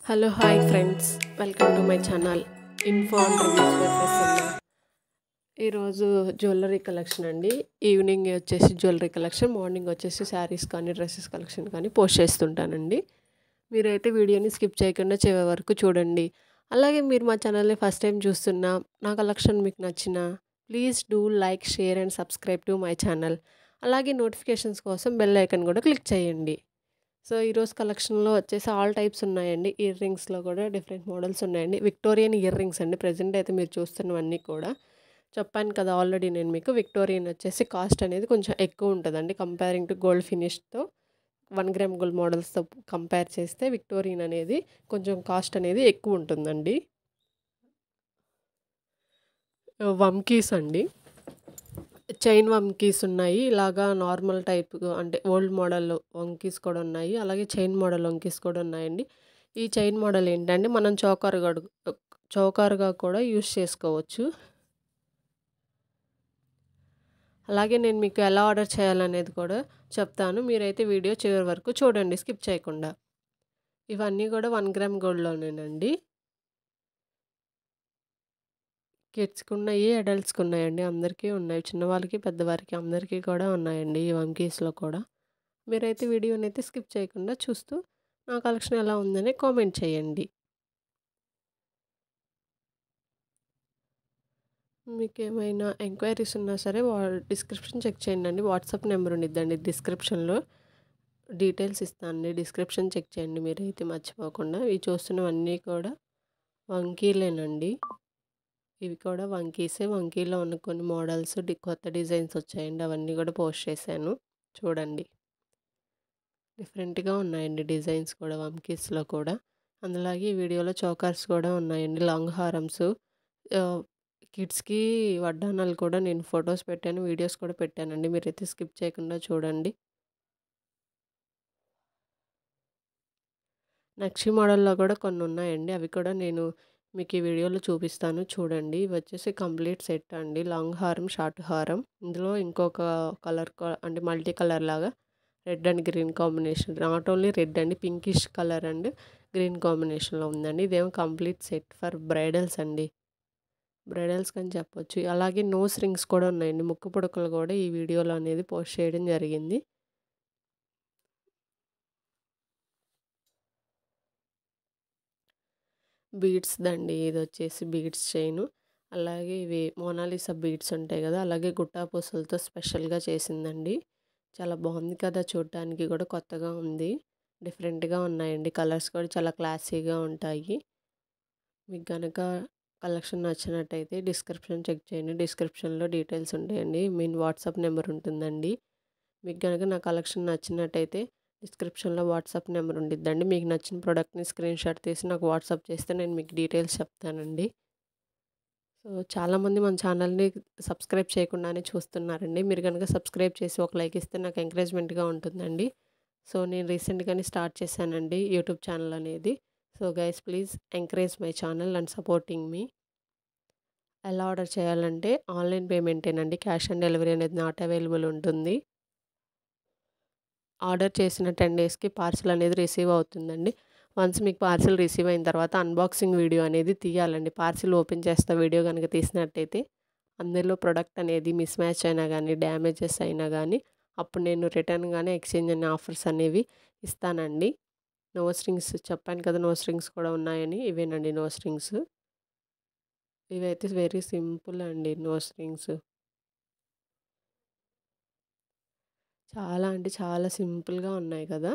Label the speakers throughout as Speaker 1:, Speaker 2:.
Speaker 1: Hello hi friends, welcome to my channel info and reviews by Prasanna. ఈరోజు jewellery collection అండి. Evening వచ్చేసి jewellery collection, morning వచ్చేసి శారీస్ కానీ dresses collection కానీ post చేస్తుంటానండి. మీరైతే వీడియోని స్కిప్ చేయకుండా చివరి వరకు చూడండి. అలాగే మీరు మా ఛానల్ని ఫస్ట్ టైం చూస్తున్నా, నా కలెక్షన్ మీకు నచ్చిన please do like, share and subscribe to my channel. అలాగే నోటిఫికేషన్స్ కోసం బెల్ ఐకన్ కూడా క్లిక్ చేయండి. సో ఈరోజు కలెక్షన్లో వచ్చేసి ఆల్ టైప్స్ ఉన్నాయండి. ఇయర్ రింగ్స్లో కూడా డిఫరెంట్ మోడల్స్ ఉన్నాయండి. విక్టోరియన్ ఇయర్ రింగ్స్ అండి. ప్రజెంట్ అయితే మీరు చూస్తున్నవన్నీ కూడా చెప్పాను కదా ఆల్రెడీ నేను మీకు. విక్టోరియన్ వచ్చేసి కాస్ట్ అనేది కొంచెం ఎక్కువ ఉంటుందండి కంపేరింగ్ టు గోల్డ్ ఫినిష్తో. 1 గ్రామ్ గోల్డ్ మోడల్స్తో కంపేర్ చేస్తే విక్టోరియన్ అనేది కొంచెం కాస్ట్ అనేది ఎక్కువ ఉంటుందండి. వంకీస్ అండి, చైన్ వంకీస్ ఉన్నాయి. ఇలాగా నార్మల్ టైప్ అంటే ఓల్డ్ మోడల్ వంకీస్ కూడా ఉన్నాయి. అలాగే చైన్ మోడల్ వంకీస్ కూడా ఉన్నాయండి. ఈ చైన్ మోడల్ ఏంటంటే మనం చౌకర్గా కూడా యూస్ చేసుకోవచ్చు. అలాగే నేను మీకు ఎలా ఆర్డర్ చేయాలనేది కూడా చెప్తాను. మీరైతే వీడియో చివరి వరకు చూడండి స్కిప్ చేయకుండా. ఇవన్నీ కూడా 1 గ్రామ్ గోల్డ్లోనేనండి. కిడ్స్కి ఉన్నాయి, అడల్ట్స్కి ఉన్నాయండి. అందరికీ ఉన్నాయి, చిన్నవాళ్ళకి పెద్దవారికి అందరికీ కూడా ఉన్నాయండి ఈ వంకీస్లో కూడా. మీరైతే వీడియోని అయితే స్కిప్ చేయకుండా చూస్తూ నా కలెక్షన్ ఎలా ఉందని కామెంట్ చేయండి. మీకు ఏమైనా ఎంక్వైరీస్ ఉన్నా సరే డిస్క్రిప్షన్ చెక్ చేయండి అండి. వాట్సాప్ నెంబర్ ఉండిద్దండి డిస్క్రిప్షన్లో. డీటెయిల్స్ ఇస్తానండి, డిస్క్రిప్షన్ చెక్ చేయండి మీరైతే మర్చిపోకుండా. ఇవి చూస్తున్నవన్నీ కూడా వంకీలేనండి. ఇవి కూడా వంకీసే. వంకీలో ఉన్న కొన్ని మోడల్స్ కొత్త డిజైన్స్ వచ్చాయండి, అవన్నీ కూడా పోస్ట్ చేశాను చూడండి. డిఫరెంట్గా ఉన్నాయండి డిజైన్స్ కూడా వంకీస్లో కూడా. అందులాగే ఈ వీడియోలో చోకర్స్ కూడా ఉన్నాయండి, లాంగ్ హారమ్స్. కిడ్స్కి వడ్డానాలు కూడా నేను ఫొటోస్ పెట్టాను, వీడియోస్ కూడా పెట్టానండి. మీరైతే స్కిప్ చేయకుండా చూడండి. నక్షి మోడల్లో కూడా కొన్ని ఉన్నాయండి, అవి కూడా నేను మీకు ఈ వీడియోలో చూపిస్తాను చూడండి. ఇవి వచ్చేసి కంప్లీట్ సెట్ అండి, లాంగ్ హారం, షార్ట్ హారం. ఇందులో ఇంకొక కలర్ అంటే మల్టీ కలర్ లాగా red and green combination, not only red అండి, పింకిష్ కలర్ అండ్ గ్రీన్ కాంబినేషన్లో ఉందండి. ఇదేమో కంప్లీట్ సెట్ ఫర్ బ్రైడల్స్ అండి, బ్రైడల్స్ అని చెప్పొచ్చు. అలాగే నోస్ రింగ్స్ కూడా ఉన్నాయండి, ముక్కు పుడకలు కూడా ఈ వీడియోలో అనేది పోస్ట్ చేయడం జరిగింది. బీడ్స్ దండి, ఇది వచ్చేసి బీడ్స్ చైను. అలాగే ఇవి మోనాలిసా బీడ్స్ ఉంటాయి కదా, అలాగే గుట్టా పూసలతో స్పెషల్గా చేసిందండి. చాలా బాగుంది కదా, చూడటానికి కూడా కొత్తగా ఉంది, డిఫరెంట్గా ఉన్నాయండి. కలర్స్ కూడా చాలా క్లాసీగా ఉంటాయి. మీకు కనుక కలెక్షన్ నచ్చినట్టయితే డిస్క్రిప్షన్ చెక్ చేయండి, డిస్క్రిప్షన్లో డీటెయిల్స్ ఉంటాయండి. మీన్ వాట్సాప్ నెంబర్ ఉంటుందండి. మీకు కనుక నా కలెక్షన్ నచ్చినట్టయితే డిస్క్రిప్షన్లో వాట్సాప్ నెంబర్ ఉండిద్దండి. మీకు నచ్చిన ప్రోడక్ట్ని స్క్రీన్ షాట్ తీసి నాకు వాట్సాప్ చేస్తే నేను మీకు డీటెయిల్స్ చెప్తానండి. సో చాలామంది మన ఛానల్ని సబ్స్క్రైబ్ చేయకుండానే చూస్తున్నారండి. మీరు కనుక సబ్స్క్రైబ్ చేసి ఒక లైక్ ఇస్తే నాకు ఎంకరేజ్మెంట్గా ఉంటుందండి. సో నేను రీసెంట్గానే స్టార్ట్ చేశానండి యూట్యూబ్ ఛానల్ అనేది. So guys please encourage my channel and supporting me. ఎలా ఆర్డర్ చేయాలంటే ఆన్లైన్ పేమెంటేనండి, క్యాష్ ఆన్ డెలివరీ అనేది నాట్ అవైలబుల్ ఉంటుంది. ఆర్డర్ చేసిన 10 డేస్కి పార్సిల్ అనేది రిసీవ్ అవుతుందండి. వన్స్ మీకు పార్సిల్ రిసీవ్ అయిన తర్వాత అన్బాక్సింగ్ వీడియో అనేది తీయాలండి. పార్సిల్ ఓపెన్ చేస్తా వీడియో కనుక తీసినట్టయితే అందులో ప్రొడక్ట్ అనేది మిస్ మ్యాచ్ అయినా కానీ, డ్యామేజెస్ అయినా కానీ అప్పుడు నేను రిటర్న్ కానీ ఎక్స్చేంజ్ అనే ఆఫర్స్ అనేవి ఇస్తానండి. నోస్ రింగ్స్ చెప్పాను కదా, నోస్ రింగ్స్ కూడా ఉన్నాయని. ఇవేనండి నోస్ రింగ్స్. ఇవైతే వెరీ సింపుల్ అండి నోస్ రింగ్స్. చాలా అంటే చాలా సింపుల్గా ఉన్నాయి కదా,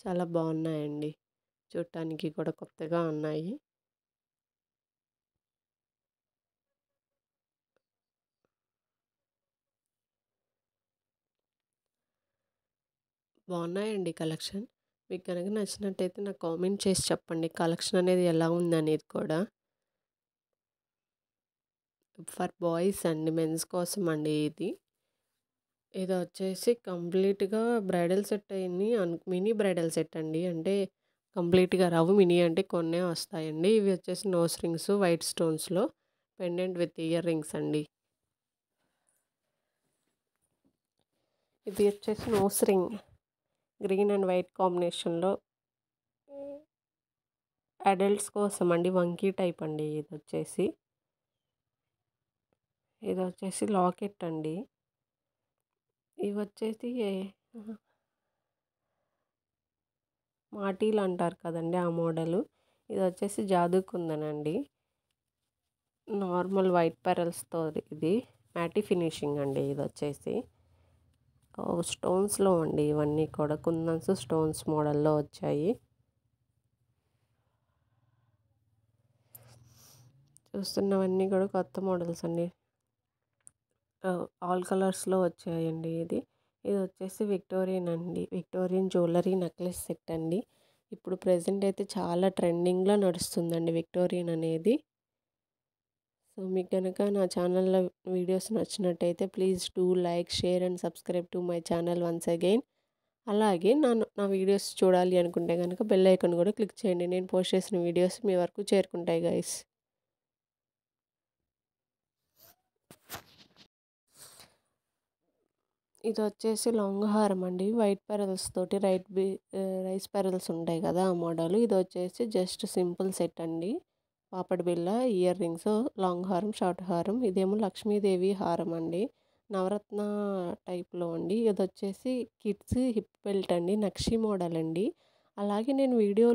Speaker 1: చాలా బాగున్నాయండి. చూడటానికి కూడా కొత్తగా ఉన్నాయి. బాగున్నాయండి కలెక్షన్. మీకు కనుక నచ్చినట్టయితే నాకు కామెంట్ చేసి చెప్పండి కలెక్షన్ అనేది ఎలా ఉందనేది కూడా. ఫర్ బాయ్స్ అండి, మెన్స్ కోసం అండి ఇది. ఇది వచ్చేసి కంప్లీట్గా బ్రైడల్ సెట్ అయింది, మినీ బ్రైడల్ సెట్ అండి. అంటే కంప్లీట్గా రావు, మినీ అంటే కొన్నే వస్తాయండి. ఇవి వచ్చేసి నోస్ రింగ్స్ వైట్ స్టోన్స్లో, పెండెంట్ విత్ ఇయర్ రింగ్స్ అండి. ఇది వచ్చేసి nose ring green and white కాంబినేషన్లో అడల్ట్స్ కోసం అండి. వంకీ టైప్ అండి ఇదొచ్చేసి. ఇదొచ్చేసి లాకెట్ అండి. ఇవొచ్చేసి ఆహా! మాటీలు అంటారు కదండీ! ఆ మోడలు. ఇదొచ్చేసి జాదూ కుందనండి. నార్మల్ వైట్ పెరల్స్‌తో ఇది. మ్యాటి ఫినిషింగ్ అండి ఇదొచ్చేసి. స్టోన్స్‌లో అండి ఇవన్నీ కూడా కుందన్స్ స్టోన్స్ మోడల్‌లో వచ్చాయి. చూస్తున్నవన్నీ కూడా కొత్త మోడల్స్ అండి. ఆల్ కలర్స్‌లో వచ్చాయండి ఇది. ఇదొచ్చేసి విక్టోరియన్ అండి. విక్టోరియన్ జ్యువెలరీ నెక్లెస్ సెట్ అండి. ఇప్పుడు ప్రెజెంట్ అయితే చాలా ట్రెండింగ్‌లో నడుస్తుందండి విక్టోరియన్ అనేది. సో మీకు గనక నా ఛానల్‌లో వీడియోస్ నచ్చినట్టయితే please do like, share and subscribe to my channel once again. అలాగే నా వీడియోస్ చూడాలి అనుకుంటే గనక బెల్ ఐకాన్ కూడా క్లిక్ చేయండి. నేను పోస్ట్ చేసిన వీడియోస్ మీ వరకు చేరుకుంటాయి గైస్. ఇదొచ్చేసి లాంగ్ హారం అండి. వైట్ పెరల్స్ తోటి రైస్ పెరల్స్ ఉంటాయి కదా! ఆ మోడలు. ఇదొచ్చేసి జస్ట్ సింపుల్ సెట్ అండి. పాపడి బిళ్ళ, ఇయర్ రింగ్స్, లాంగ్ హారం, షార్ట్ హారం. ఇదేమో లక్ష్మీదేవి హారం అండి. నవరత్న టైప్‌లో అండి. ఇదొచ్చేసి కిడ్స్ హిప్ బెల్ట్ అండి. నక్షి మోడల్ అండి. అలాగే నేను వీడియో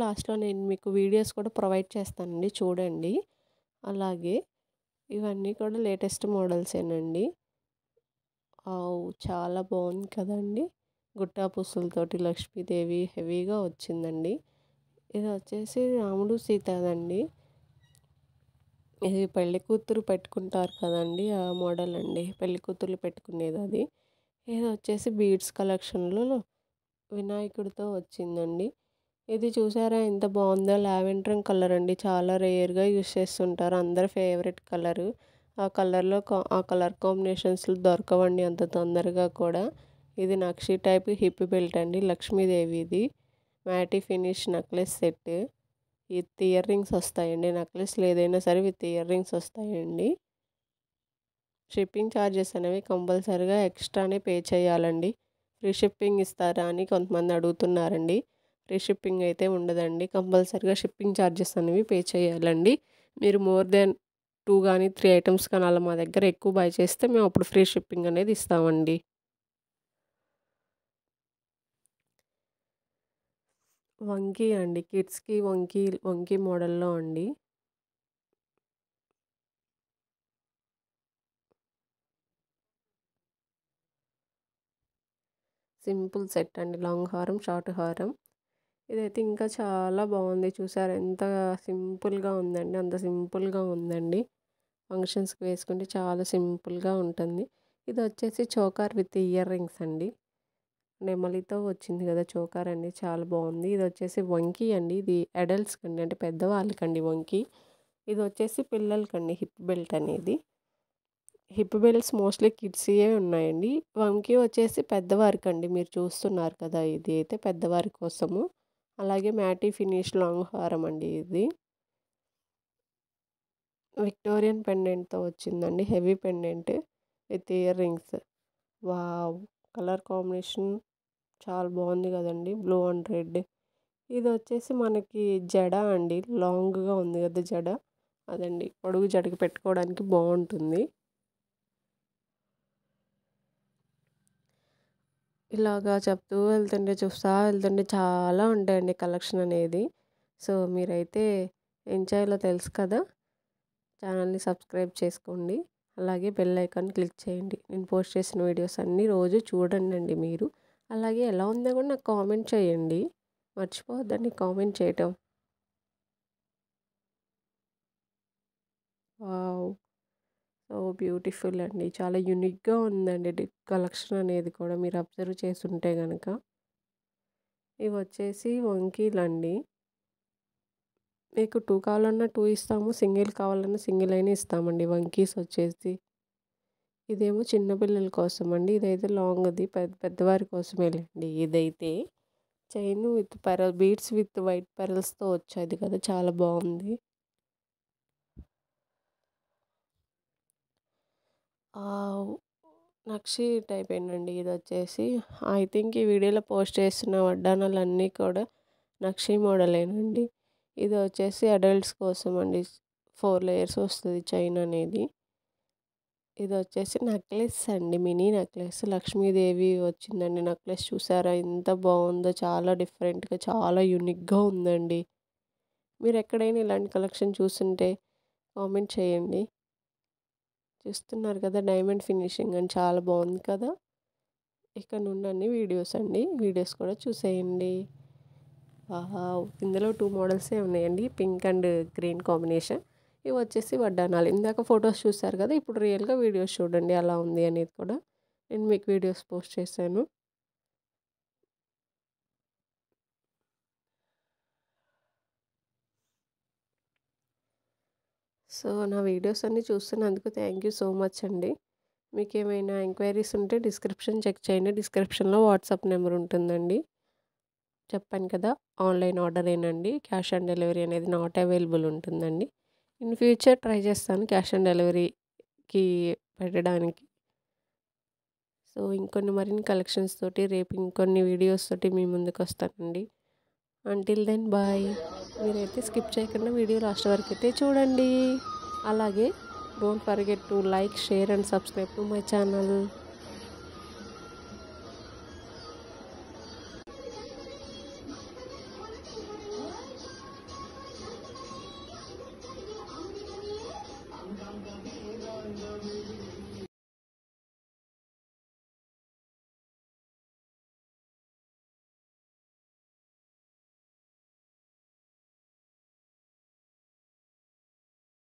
Speaker 1: లాస్ట్‌లో నేను మీకు వీడియోస్ కూడా ప్రొవైడ్ చేస్తానండి చూడండి. అలాగే ఇవన్నీ కూడా లేటెస్ట్ మోడల్సేనండి. చాలా బాగుంది కదండీ! గుట్టా పూసలతోటి లక్ష్మీదేవి హెవీగా వచ్చిందండి. ఇది వచ్చేసి రాముడు సీతదండి. ఇది పెళ్లి కూతురు పెట్టుకుంటారు కదండీ! ఆ మోడల్ అండి. పెళ్లి కూతుర్లు పెట్టుకునేది అది. ఇది వచ్చేసి బీడ్స్ కలెక్షన్‌లో వినాయకుడితో వచ్చిందండి. ఇది చూసారా ఎంత బాగుందో లావెండర్ కలర్ అండి. చాలా రేర్‌గా యూజ్ చేస్తుంటారు. అందరి ఫేవరెట్ కలరు. ఆ కలర్ కాంబినేషన్స్‌లో దొరకవండి అంత తొందరగా కూడా. ఇది నక్షి టైప్ హిప్ బెల్ట్ అండి. లక్ష్మీదేవిది. Matte finish necklace set. With earrings వస్తాయండి. నెక్లెస్‌లు ఏదైనా సరే విత్ ఇయర్ రింగ్స్ వస్తాయండి. షిప్పింగ్ ఛార్జెస్ అనేవి కంపల్సరీగా ఎక్స్ట్రానే పే చేయాలండి. ఫ్రీ షిప్పింగ్ ఇస్తారా అని కొంతమంది అడుగుతున్నారండి. ఫ్రీ షిప్పింగ్ అయితే ఉండదండి. కంపల్సరీగా షిప్పింగ్ ఛార్జెస్ అనేవి పే చేయాలండి. మీరు మోర్ దెన్ 2 కానీ 3 ఐటెమ్స్ కానీ అలా మా దగ్గర ఎక్కువ బై చేస్తే మేము అప్పుడు ఫ్రీ షిప్పింగ్ అనేది ఇస్తామండి. వంకీ అండి. కిడ్స్‌కి వంకీ మోడల్‌లో అండి. సింపుల్ సెట్ అండి. లాంగ్ హారం, షార్ట్ హారం. ఇదైతే ఇంకా చాలా బాగుంది. చూసారా ఎంత సింపుల్‌గా ఉందండి. అంత సింపుల్‌గా ఉందండి. ఫంక్షన్స్‌కి వేసుకుంటే చాలా సింపుల్‌గా ఉంటుంది. ఇదొచ్చేసి చోకర్ విత్ ఇయర్ రింగ్స్ అండి. నెమలితో వచ్చింది కదా! చోకర్ అండి. చాలా బాగుంది. ఇదొచ్చేసి వంకీ అండి. ఇది అడల్ట్స్‌కండి అంటే పెద్దవాళ్ళకండి వంకీ. ఇదొచ్చేసి పిల్లలకండి హిప్ బెల్ట్ అనేది. హిప్ బెల్ట్స్ మోస్ట్‌లీ కిడ్స్‌యే ఉన్నాయండి. వంకీ వచ్చేసి పెద్దవారికండి. మీరు చూస్తున్నారు కదా! ఇది అయితే పెద్దవారి కోసము. అలాగే మ్యాటి ఫినిష్ లాంగ్ హారం అండి ఇది. విక్టోరియన్ పెండెంట్‌తో వచ్చిందండి. Heavy pendant with ear rings. Wow! Colour combination చాలా బాగుంది కదండీ! Blue and red. ఇదొచ్చేసి మనకి జడ అండి. లాంగ్‌గా ఉంది కదా జడ. అదండి. పొడుగు జడకి పెట్టుకోవడానికి బాగుంటుంది. ఇలాగా చెప్తూ చూస్తా వెళ్తుంటే చాలా ఉంటాయండి కలెక్షన్ అనేది. సో, మీరైతే ఏం చేయాలో తెలుసు కదా! ఛానల్‌ని సబ్స్క్రైబ్ చేసుకోండి. అలాగే బెల్ ఐకాన్ క్లిక్ చేయండి. నేను పోస్ట్ చేసిన వీడియోస్ అన్నీ రోజు చూడండండి మీరు. అలాగే ఎలా ఉందో కూడా నాకు కామెంట్ చేయండి. మర్చిపోవద్దండి కామెంట్ చేయటం. వావ్! సో బ్యూటిఫుల్ అండి. చాలా యూనిక్‌గా ఉందండి కలెక్షన్ అనేది కూడా మీరు అబ్జర్వ్ చేసుంటే గనక. ఇవొచ్చేసి వంకీలండి. మీకు 2 కావాలన్నా 2 ఇస్తాము. సింగిల్ కావాలన్నా సింగిల్ అయినా ఇస్తామండి వంకీస్ వచ్చేసి. ఇదేమో చిన్న పిల్లల కోసమండి. ఇదైతే లాంగ్‌ది పెద్దవారి కోసమేలెండి ఇదైతే. Chain with beads with white పెరల్స్‌తో వచ్చేది కదా! చాలా బాగుంది. ఆహ్, నక్షి టైపేనండి ఇదొచ్చేసి. ఐ థింక్ ఈ వీడియోలో పోస్ట్ చేస్తున్న వడ్డాణాలన్నీ కూడా నక్షి మోడలేనండి. ఇది వచ్చేసి అడల్ట్స్ కోసం అండి. 4 లేయర్స్ వస్తుంది చైన్ అనేది. ఇది వచ్చేసి నెక్లెస్ అండి. మినీ నెక్లెస్ లక్ష్మీదేవి వచ్చిందండి నెక్లెస్. చూసారా ఎంత బాగుందో, చాలా డిఫరెంట్గా చాలా యూనిక్గా ఉందండి. మీరు ఎక్కడైనా ఇలాంటి కలెక్షన్ చూస్తుంటే కామెంట్ చేయండి. చూస్తున్నారు కదా డైమండ్ ఫినిషింగ్ అని చాలా బాగుంది కదా. ఇక్కడ నుండి అన్ని వీడియోస్ అండి, వీడియోస్ కూడా చూసేయండి. వావ్! ఇందులో 2 మోడల్సే ఉన్నాయండి, పింక్ అండ్ గ్రీన్ కాంబినేషన్. ఇవి వచ్చేసి వడ్డానాలు. ఇందాక ఫొటోస్ చూసారు కదా, ఇప్పుడు రియల్గా వీడియోస్ చూడండి ఎలా ఉంది అనేది కూడా. నేను మీకు వీడియోస్ పోస్ట్ చేశాను. సో నా వీడియోస్ అన్నీ చూస్తున్నందుకు థ్యాంక్ యూ సో మచ్ అండి. మీకు ఏమైనా ఎంక్వైరీస్ ఉంటే డిస్క్రిప్షన్ చెక్ చేయండి. డిస్క్రిప్షన్లో వాట్సాప్ నెంబర్ ఉంటుందండి. చెప్పాను కదా, ఆన్లైన్ ఆర్డరేనండి. క్యాష్ ఆన్ డెలివరీ అనేది నాట్ అవైలబుల్ ఉంటుందండి. ఇన్ ఫ్యూచర్ ట్రై చేస్తాను క్యాష్ ఆన్ డెలివరీకి పెట్టడానికి. సో ఇంకొన్ని మరిన్ని కలెక్షన్స్ తోటి రేపు ఇంకొన్ని వీడియోస్ తోటి మీ ముందుకు వస్తానండి. Until then bye. మీరైతే స్కిప్ చేయకుండా వీడియో లాస్ట్ వరకు అయితే చూడండి. అలాగే don't forget to like, share and subscribe to my channel.